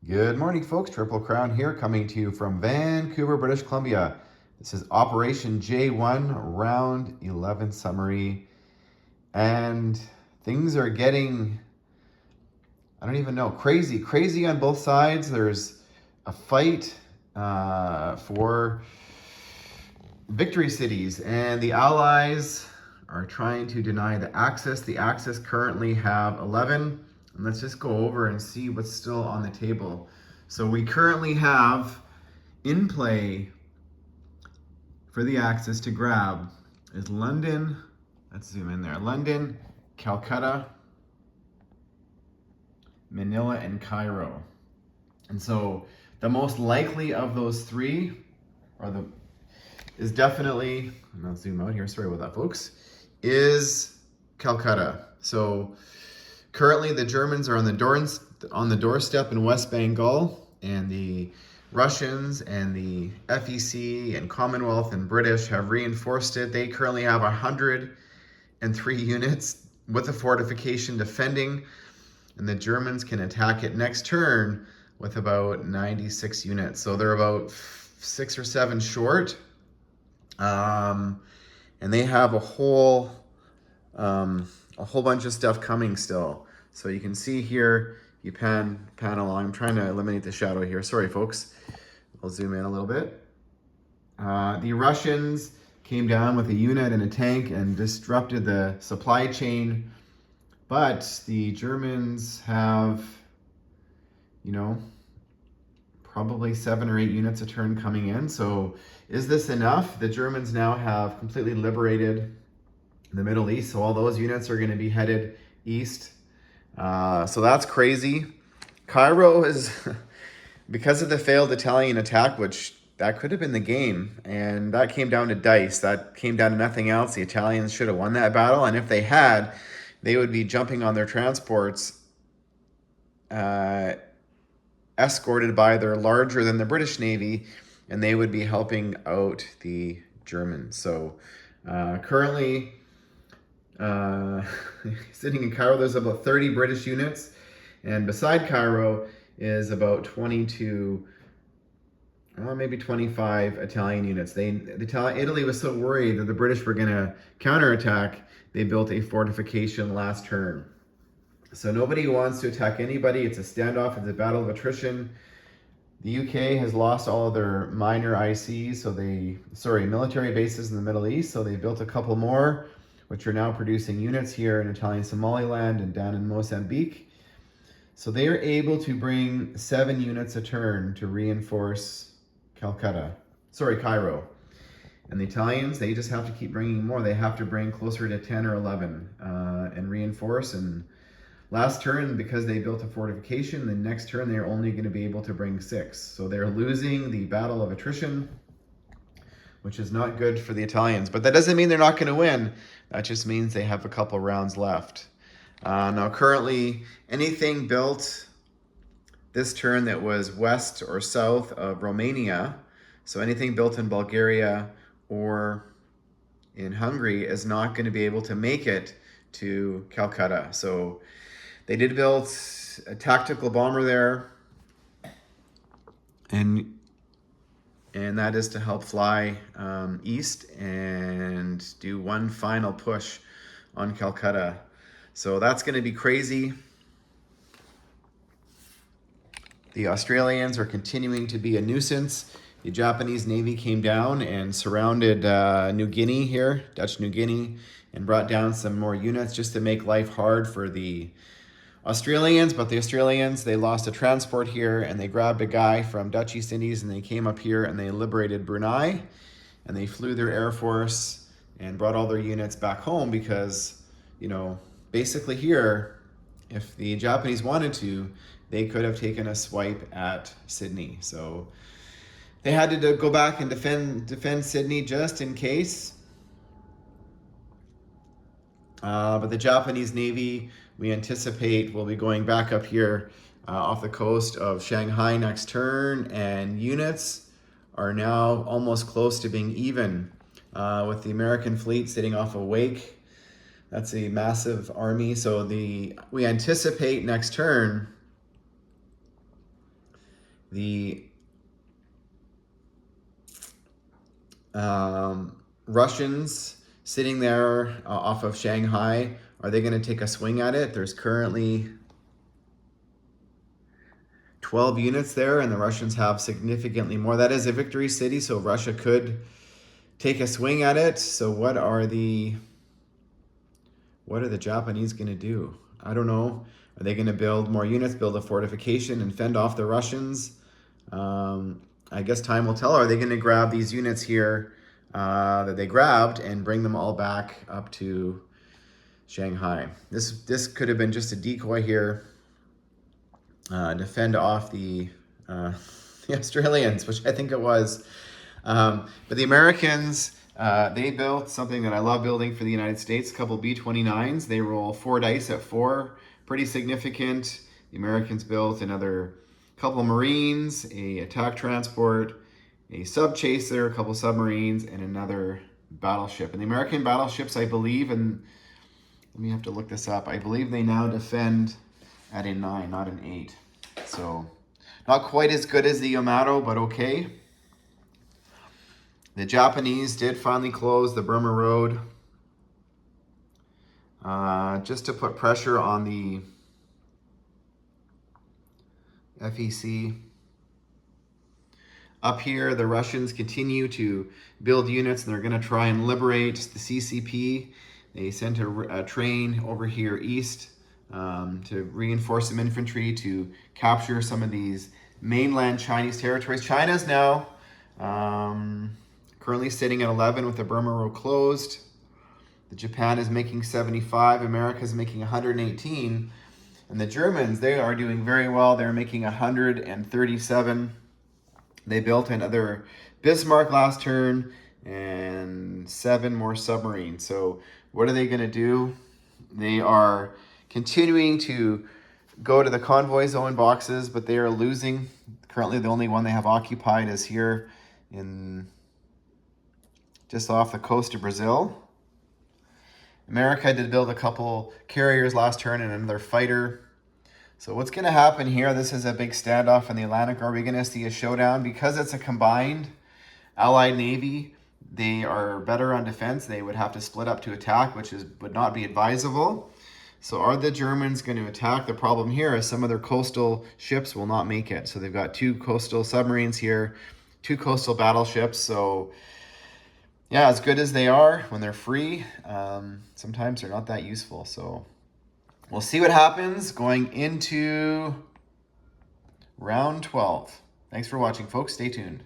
Good morning, folks. Triple Crown here, coming to you from Vancouver, British Columbia. This is Operation J1, Round 11 summary. And things are getting, I don't even know, crazy on both sides. There's a fight for victory cities, and the Allies are trying to deny the Axis. The Axis currently have 11. And let's just go over and see what's still on the table. So we currently have in play for the Axis to grab is London. Let's zoom in there. London, Calcutta, Manila, and Cairo. And so the most likely of those three is definitely, I'm gonna zoom out here, sorry about that, folks, is Calcutta. So currently the Germans are on the doorstep in West Bengal, and the Russians and the FEC and Commonwealth and British have reinforced it. They currently have 103 units with a fortification defending, and the Germans can attack it next turn with about 96 units. So they're about 6 or 7 short. And they have a whole bunch of stuff coming still. So you can see here, you pan along. I'm trying to eliminate the shadow here. Sorry, folks. I'll zoom in a little bit. The Russians came down with a unit and a tank and disrupted the supply chain. But the Germans have, probably 7 or 8 units a turn coming in. So is this enough? The Germans now have completely liberated the Middle East. So all those units are going to be headed east. So that's crazy. Cairo is, because of the failed Italian attack, which that could have been the game, and that came down to dice. That came down to nothing else. The Italians should have won that battle, and if they had, they would be jumping on their transports, escorted by their larger than the British Navy, and they would be helping out the Germans. So currently, sitting in Cairo, there's about 30 British units, and beside Cairo is about 22, maybe 25 Italian units. Italy was so worried that the British were going to counterattack, they built a fortification last turn. So nobody wants to attack anybody. It's a standoff. It's a battle of attrition. The UK has lost all of their minor ICs, military bases in the Middle East. So they built a couple more, which are now producing units here in Italian Somaliland and down in Mozambique. So they are able to bring 7 units a turn to reinforce Cairo. And the Italians, they just have to keep bringing more. They have to bring closer to 10 or 11 and reinforce. And last turn, because they built a fortification, the next turn they're only going to be able to bring 6. So they're losing the battle of attrition, which is not good for the Italians. But that doesn't mean they're not going to win. That just means they have a couple rounds left. Now currently, anything built this turn that was west or south of Romania, so anything built in Bulgaria or in Hungary, is not going to be able to make it to Calcutta. So they did build a tactical bomber there, and that is to help fly east and do one final push on Calcutta. So that's going to be crazy. The Australians are continuing to be a nuisance. The Japanese Navy came down and surrounded New Guinea here, Dutch New Guinea, and brought down some more units just to make life hard for the Australians. But the Australians, they lost a transport here, and they grabbed a guy from Dutch East Indies, and they came up here and they liberated Brunei, and they flew their Air Force and brought all their units back home because, basically here, if the Japanese wanted to, they could have taken a swipe at Sydney. So they had to go back and defend Sydney just in case. But the Japanese Navy, we anticipate, will be going back up here off the coast of Shanghai next turn, and units are now almost close to being even with the American fleet sitting off of Wake. That's a massive army. So we anticipate next turn The Russians sitting there off of Shanghai, are they going to take a swing at it? There's currently 12 units there, and the Russians have significantly more. That is a victory city, so Russia could take a swing at it. So what are the Japanese going to do? I don't know. Are they going to build more units, build a fortification, and fend off the Russians? I guess time will tell. Are they going to grab these units here that they grabbed and bring them all back up to Shanghai? This could have been just a decoy here to fend off the Australians, which I think it was. But the Americans, they built something that I love building for the United States, a couple B-29s. They roll 4 dice at 4, pretty significant. The Americans built another couple Marines, a attack transport, a sub chaser, a couple submarines, and another battleship. And the American battleships, I believe, and let me have to look this up, I believe they now defend at a 9, not an 8. So not quite as good as the Yamato, but okay. The Japanese did finally close the Burma Road just to put pressure on the FEC. Up here, the Russians continue to build units, and they're going to try and liberate the CCP. They sent a train over here east to reinforce some infantry to capture some of these mainland Chinese territories. China's now currently sitting at 11 with the Burma Road closed. Japan is making 75. America is making 118. And the Germans, they are doing very well. They're making 137. They built another Bismarck last turn and 7 more submarines. So what are they going to do? They are continuing to go to the convoy zone boxes, but they are losing. Currently, the only one they have occupied is here in just off the coast of Brazil. America did build a couple carriers last turn and another fighter. So what's going to happen here? This is a big standoff in the Atlantic. Are we going to see a showdown? Because it's a combined Allied Navy, they are better on defense. They would have to split up to attack, which would not be advisable. So are the Germans going to attack? The problem here is some of their coastal ships will not make it. So they've got 2 coastal submarines here, 2 coastal battleships. So yeah, as good as they are when they're free, sometimes they're not that useful. So we'll see what happens going into round 12. Thanks for watching, folks. Stay tuned.